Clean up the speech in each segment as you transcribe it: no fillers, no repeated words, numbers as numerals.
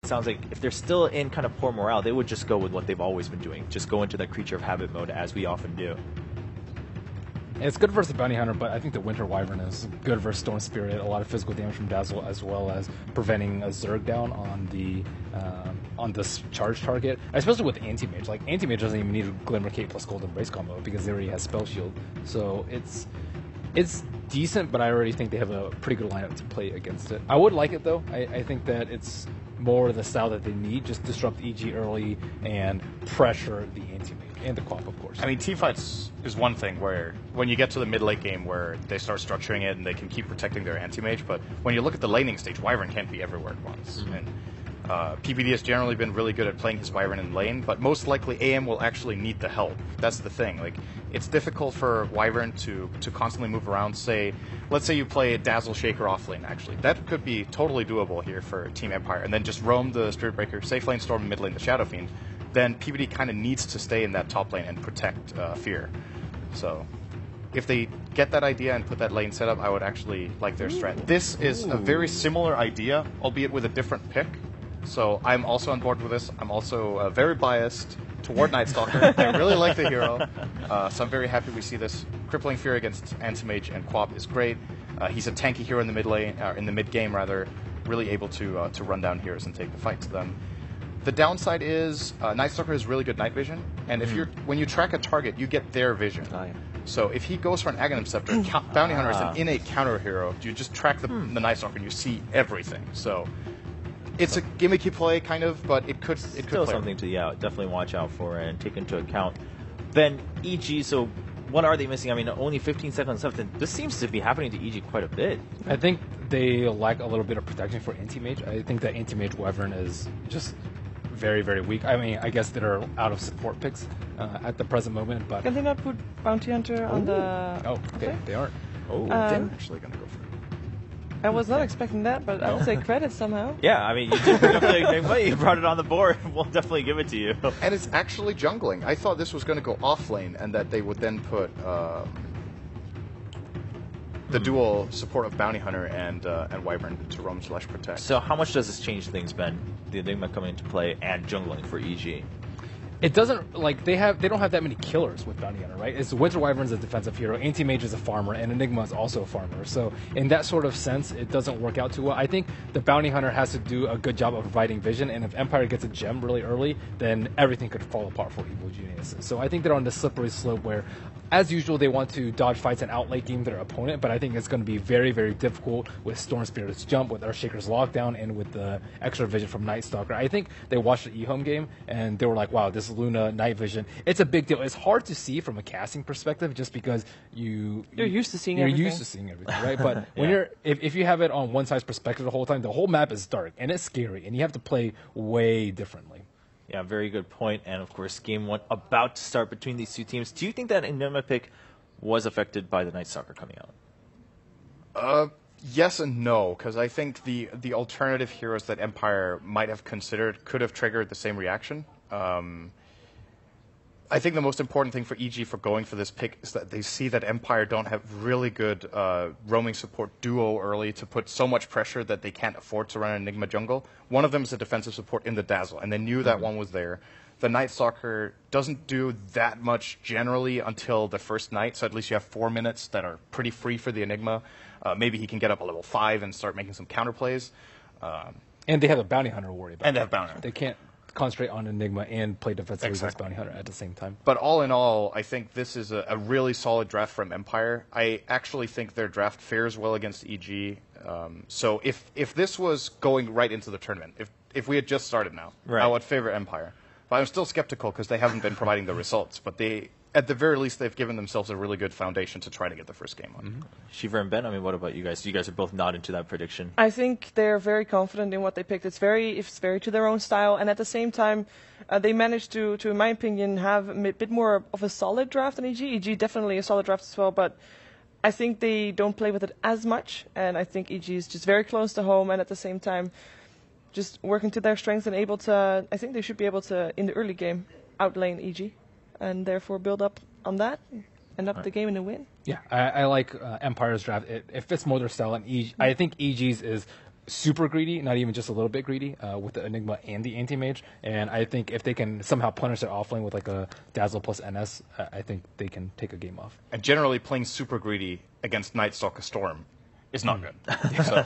sounds like if they're still in kind of poor morale, they would just go with what they've always been doing, just go into that creature of habit mode as we often do. It's good versus Bounty Hunter, but I think the Winter Wyvern is good versus Storm Spirit. A lot of physical damage from Dazzle, as well as preventing a Zerg down on this charge target, especially with Anti-Mage. Like, Anti-Mage doesn't even need a Glimmer Cape plus Golden Brace combo because they already have Spell Shield. So it's decent, but I already think they have a pretty good lineup to play against it. I would like it, though. I think that it's more the style that they need. Just disrupt EG early and pressure the Anti-Mage. And the Quap, of course. I mean, teamfights is one thing where when you get to the mid-late game where they start structuring it and they can keep protecting their anti-mage, but when you look at the laning stage, Wyvern can't be everywhere at once. Mm-hmm. And PPD has generally been really good at playing his Wyvern in lane, but most likely AM will actually need the help. That's the thing. Like, it's difficult for Wyvern to constantly move around. Let's say you play Dazzle Shaker off lane, actually. That could be totally doable here for Team Empire, and then just roam the Spirit Breaker, safe lane Storm, mid lane the Shadow Fiend. Then PPD kind of needs to stay in that top lane and protect Fear. So if they get that idea and put that lane setup, I would actually like their strat. This is a very similar idea, albeit with a different pick. So I'm also on board with this. I'm also very biased toward Night Stalker. I really like the hero. So I'm very happy we see this. Crippling Fear against Anti-Mage and Quap is great. He's a tanky hero in the mid lane, in the mid game rather, really able to run down heroes and take the fight to them. The downside is Night Stalker has really good night vision, and if when you track a target, you get their vision. Oh, yeah. So if he goes for an Aghanim Scepter, Bounty Hunter is an innate counter hero. You just track the Night Stalker and you see everything. So it's a gimmicky play, kind of, but it could still play. Something to definitely watch out for and take into account. Then EG, so what are they missing? I mean, only 15 seconds left, and this seems to be happening to EG quite a bit. I think they lack a little bit of protection for Anti-Mage. I think that Anti-Mage Wyvern is just very, very weak. I mean, I guess they're out of support picks at the present moment, but... Can they not put Bounty Hunter on the... Oh, okay, they aren't. Oh, they're actually going to go for it. I was not expecting that, but I'll take credit somehow. Yeah, I mean, you did definitely make money. You brought it on the board. We'll definitely give it to you. And it's actually jungling. I thought this was going to go off lane, and that they would then put the dual support of Bounty Hunter and Wyvern to roam/protect. So how much does this change things, Ben? The Enigma coming into play and jungling for EG. It doesn't, like, they don't have that many killers with Bounty Hunter, right? It's Winter Wyvern's a defensive hero, Anti-Mage is a farmer, and Enigma is also a farmer. So in that sort of sense, it doesn't work out too well. I think the Bounty Hunter has to do a good job of providing vision, and if Empire gets a gem really early, then everything could fall apart for Evil Geniuses. So I think they're on the slippery slope where, as usual, they want to dodge fights and outlate game their opponent, but I think it's going to be very, very difficult with Storm Spirit's jump, with Earthshaker's lockdown, and with the extra vision from Night Stalker. I think they watched the eHome game, and they were like, wow, this Luna night vision, it's a big deal. It's hard to see from a casting perspective just because you're used to seeing everything, right? But when if you have it on one side's perspective the whole time, the whole map is dark, and it's scary, and you have to play way differently. Yeah, very good point. And of course, game one about to start between these two teams. Do you think that Enigma pick was affected by the Night Stalker coming out? Yes and no, because I think the alternative heroes that Empire might have considered could have triggered the same reaction. I think the most important thing for EG for going for this pick is that they see that Empire don't have really good roaming support duo early to put so much pressure that they can't afford to run an Enigma jungle. One of them is a defensive support in the Dazzle, and they knew that one was there. The Night Stalker doesn't do that much generally until the first night, so at least you have 4 minutes that are pretty free for the Enigma. Maybe he can get up a level 5 and start making some counterplays. And they have a Bounty Hunter to worry about. And they have Bounty Hunter. They can't concentrate on Enigma and play defensively against Bounty Hunter at the same time. But all in all, I think this is a really solid draft from Empire. I actually think their draft fares well against EG. So if this was going right into the tournament, if we had just started now, I would favor Empire. But I'm still skeptical because they haven't been providing the results. But at the very least, they've given themselves a really good foundation to try to get the first game on. Mm-hmm. Shiva and Ben, I mean, what about you guys? You guys are both not into that prediction. I think they're very confident in what they picked. It's very to their own style, and at the same time, they managed to, in my opinion, have a bit more of a solid draft than EG. EG definitely a solid draft as well, but I think they don't play with it as much, and I think EG is just very close to home, and at the same time, just working to their strengths and able to. I think they should be able to, in the early game, outlane EG, and therefore build up on that, end up the game in a win. Yeah, I like Empire's draft. It fits more their style, and I think EG's is super greedy, not even just a little bit greedy, with the Enigma and the Anti-Mage. And I think if they can somehow punish their offlane with like a Dazzle plus NS, I think they can take a game off. And generally, playing super greedy against Night Stalker Storm is not good. So,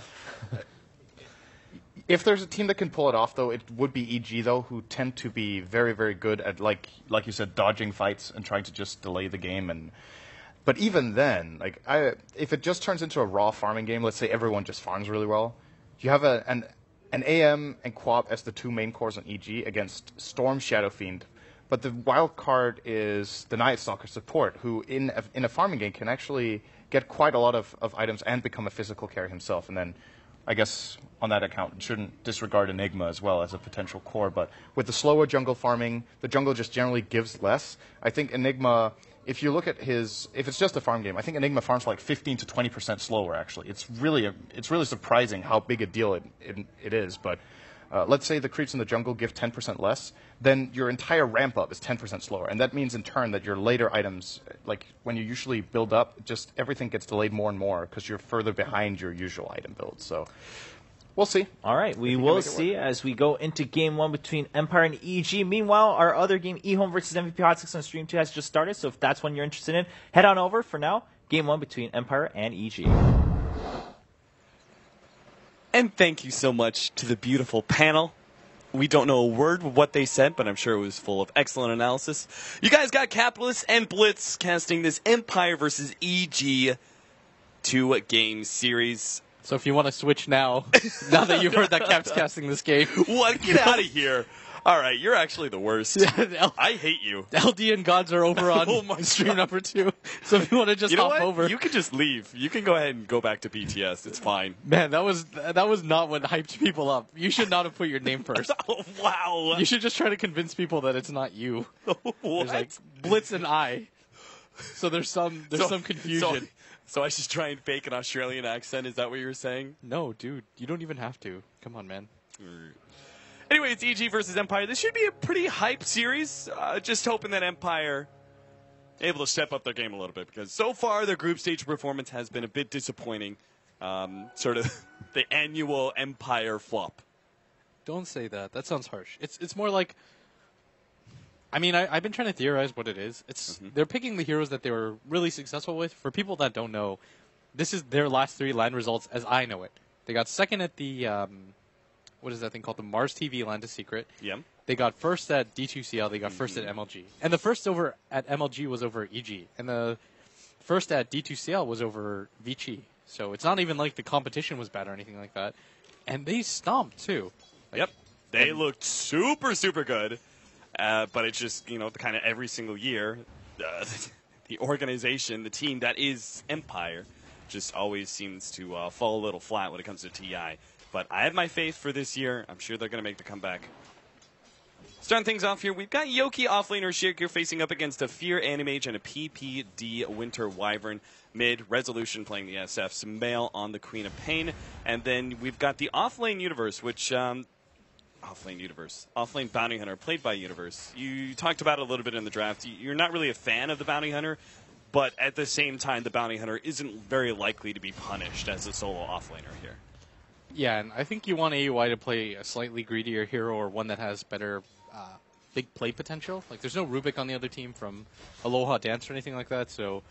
if there's a team that can pull it off, though, it would be EG, though, who tend to be very, very good at, like you said, dodging fights and trying to just delay the game. But even then, if it just turns into a raw farming game, let's say everyone just farms really well, you have an AM and Quap as the two main cores on EG against Storm, Shadow Fiend. But the wild card is the Night Stalker support, who in a farming game can actually get quite a lot of items and become a physical carry himself. And then, I guess, on that account, shouldn't disregard Enigma as well as a potential core. But with the slower jungle farming, the jungle just generally gives less. I think Enigma, if you look at if it's just a farm game, I think Enigma farms like 15 to 20% slower, actually. It's really surprising how big a deal it is. But let's say the creeps in the jungle give 10% less, then your entire ramp up is 10% slower. And that means in turn that your later items, like when you usually build up, just everything gets delayed more and more because you're further behind your usual item build. So we'll see. All right, we will see as we go into Game 1 between Empire and EG. Meanwhile, our other game, eHome versus MVP Hot 6 on Stream 2 has just started, so if that's one you're interested in, head on over. For now, Game 1 between Empire and EG. And thank you so much to the beautiful panel. We don't know a word of what they said, but I'm sure it was full of excellent analysis. You guys got Capitalist and Blitz casting this Empire versus EG 2-game series. So if you want to switch now that you've heard that Cap's casting this game. What? Get out of here. All right, you're actually the worst. I hate you. LD and Gods are over on stream number 2. So if you want to just hop over. You can just leave. You can go ahead and go back to BTS. It's fine. Man, that was not what hyped people up. You should not have put your name first. Oh, wow. You should just try to convince people that it's not you. What? There's like Blitz and I. So there's some confusion. So I should try and fake an Australian accent? Is that what you were saying? No, dude. You don't even have to. Come on, man. Anyway, it's EG versus Empire. This should be a pretty hype series. Just hoping that Empire able to step up their game a little bit, because so far their group stage performance has been a bit disappointing. Sort of the annual Empire flop. Don't say that. That sounds harsh. It's more like, I mean, I've been trying to theorize what it is. They're picking the heroes that they were really successful with. For people that don't know, this is their last 3 LAN results as I know it. They got second at the what is that thing called? The Mars TV Land of Secret. Yeah. They got first at D2CL. They got first at MLG. And the first over at MLG was over EG. And the first at D2CL was over Vici. So it's not even like the competition was bad or anything like that. And they stomped, too. Yep. They looked super, super good. But it's just, kind of every single year, the organization, the team that is Empire, just always seems to fall a little flat when it comes to TI. But I have my faith for this year. I'm sure they're going to make the comeback. Starting things off here, we've got Yoki offlaner Shirkir facing up against a Fear Animage and a PPD Winter Wyvern. Mid, Resolution playing the SF, Sumail on the Queen of Pain. And then we've got the offlane Universe, which... Offlane Bounty Hunter, played by Universe. You talked about it a little bit in the draft. You're not really a fan of the Bounty Hunter, but at the same time, the Bounty Hunter isn't very likely to be punished as a solo offlaner here. Yeah, and I think you want AUI to play a slightly greedier hero or one that has better big play potential. Like, there's no Rubik on the other team from Aloha Dance or anything like that, so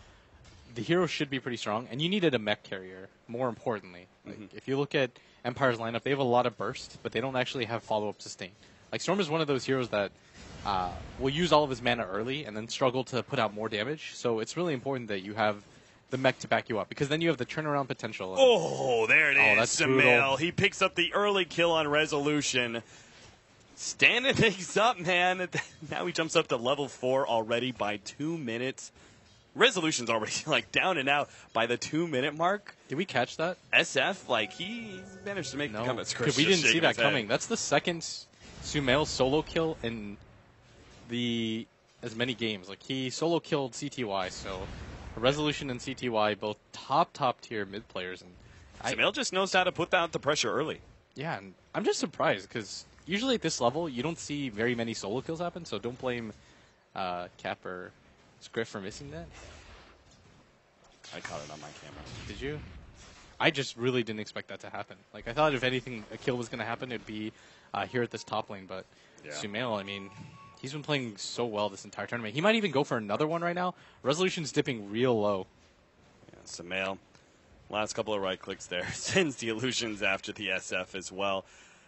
the hero should be pretty strong. And you needed a mech carrier, more importantly. Like, if you look at Empire's lineup, they have a lot of burst, but they don't actually have follow-up sustain. Like, Storm is one of those heroes that will use all of his mana early and then struggle to put out more damage. So it's really important that you have the mech to back you up, because then you have the turnaround potential. Oh, there it is. That's Sumail. He picks up the early kill on Resolution. Standing things up, man. Now he jumps up to level 4 already by 2 minutes. Resolution's already down and out by the 2-minute mark. Did we catch that? SF, he managed to make the comeback. Because we didn't see that coming. That's the second Sumail solo kill in as many games. Like, he solo killed CTY, so Resolution and CTY both top tier mid players. And Sumail just knows how to put out the pressure early. Yeah, and I'm just surprised because usually at this level you don't see very many solo kills happen. So don't blame Cap or Scriff for missing that. I caught it on my camera. Did you? I just really didn't expect that to happen. Like, I thought if anything, a kill was going to happen, it'd be here at this top lane. But Sumail, I mean, he's been playing so well this entire tournament. He might even go for another one right now. Resolution's dipping real low. Yeah, Sumail, last couple of right clicks there, sends the illusions after the SF as well.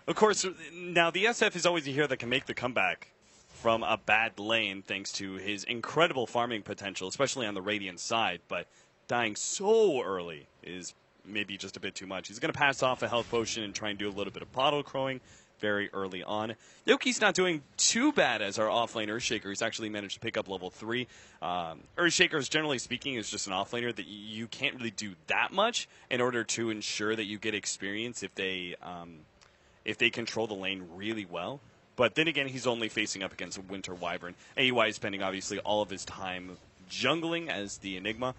Of course, now the SF is always a hero that can make the comeback from a bad lane thanks to his incredible farming potential, especially on the Radiant side, but dying so early is maybe just a bit too much. He's going to pass off a health potion and try and do a little bit of bottle crowing very early on. Yoki's not doing too bad as our offlane Earthshaker. He's actually managed to pick up level 3. Earthshakers, generally speaking, is just an offlaner that you can't really do that much in order to ensure that you get experience if they control the lane really well. But then again, he's only facing up against a Winter Wyvern. AUI is spending obviously all of his time jungling as the Enigma,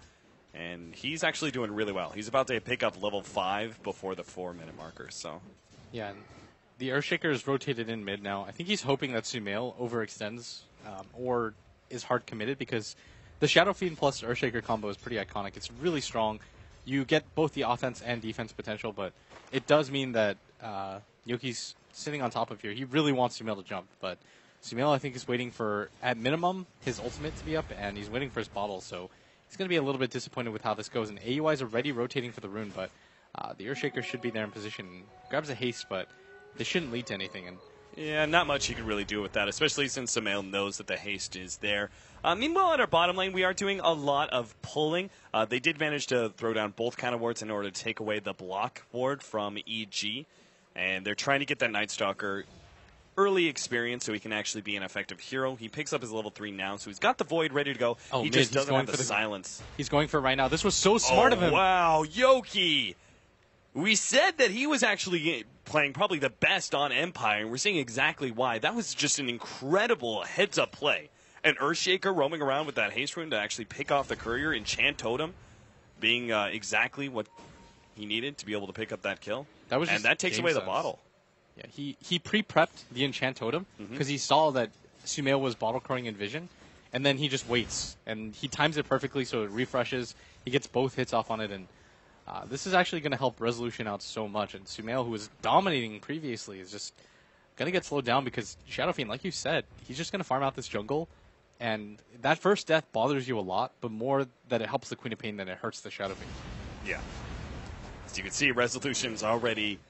and he's actually doing really well. He's about to pick up level 5 before the 4-minute marker. So, yeah, and the Earthshaker is rotated in mid now. I think he's hoping that Sumail overextends or is hard committed, because the Shadow Fiend plus Earthshaker combo is pretty iconic. It's really strong. You get both the offense and defense potential, but it does mean that Yoki's sitting on top of here. He really wants Sumail to jump, but Sumail, I think, is waiting for, at minimum, his ultimate to be up, and he's waiting for his bottle, so he's going to be a little bit disappointed with how this goes. And AUI is already rotating for the rune, but the Earthshaker should be there in position. Grabs a haste, but this shouldn't lead to anything. And yeah, not much he can really do with that, especially since Sumail knows that the haste is there. Meanwhile, at our bottom lane, we are doing a lot of pulling. They did manage to throw down both counter wards in order to take away the block ward from EG. And they're trying to get that Night Stalker early experience so he can actually be an effective hero. He picks up his level 3 now, so he's got the Void ready to go. Oh, he just doesn't have the silence. He's going for it right now. This was so smart of him. Wow, Yoki! We said that he was actually playing probably the best on Empire, and we're seeing exactly why. That was just an incredible heads-up play. An Earthshaker roaming around with that haste rune to actually pick off the courier, enchant totem, being exactly what he needed to be able to pick up that kill. And that takes away the bottle. Yeah, he pre-prepped the enchant totem because he saw that Sumail was bottle crowing in vision, and then he just waits, and he times it perfectly so it refreshes. He gets both hits off on it, and this is actually going to help Resolution out so much. And Sumail, who was dominating previously, is just going to get slowed down because Shadow Fiend, like you said, he's just going to farm out this jungle, and that first death bothers you a lot, but more that it helps the Queen of Pain than it hurts the Shadow Fiend. Yeah. As you can see, Resolution's already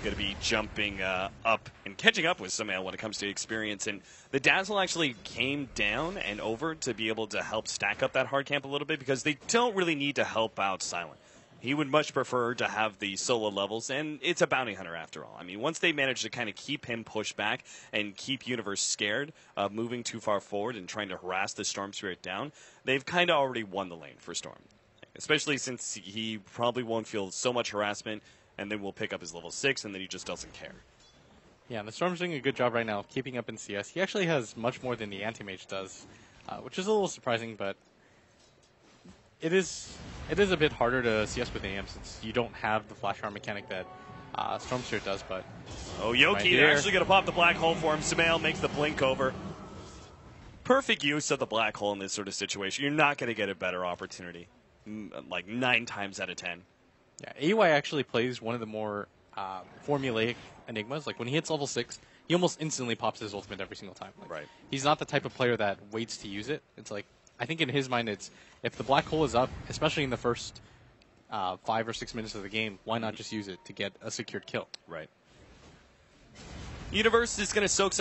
going to be jumping up and catching up with Sumail when it comes to experience. And the Dazzle actually came down and over to be able to help stack up that hard camp a little bit because they don't really need to help out Silent. He would much prefer to have the solo levels, and it's a bounty hunter after all. I mean, once they manage to kind of keep him pushed back and keep Universe scared of moving too far forward and trying to harass the Storm Spirit down, they've kind of already won the lane for Storm. Especially since he probably won't feel so much harassment, and then we'll pick up his level 6, and then he just doesn't care. Yeah, and the Storm's doing a good job right now of keeping up in CS. He actually has much more than the Anti-Mage does, which is a little surprising, but it is a bit harder to CS with AM since you don't have the flash arm mechanic that Stormsphere does, but... Oh, Yoki, they're actually going to pop the black hole for him. Sumail makes the blink over. Perfect use of the black hole in this sort of situation. You're not going to get a better opportunity. Like 9 times out of 10. Yeah, AUI actually plays one of the more formulaic Enigmas. Like when he hits level 6, he almost instantly pops his ultimate every single time. Like, right. He's not the type of player that waits to use it. It's like, I think in his mind, it's if the black hole is up, especially in the first 5 or 6 minutes of the game, why not just use it to get a secured kill? Right. Universe is going to soak some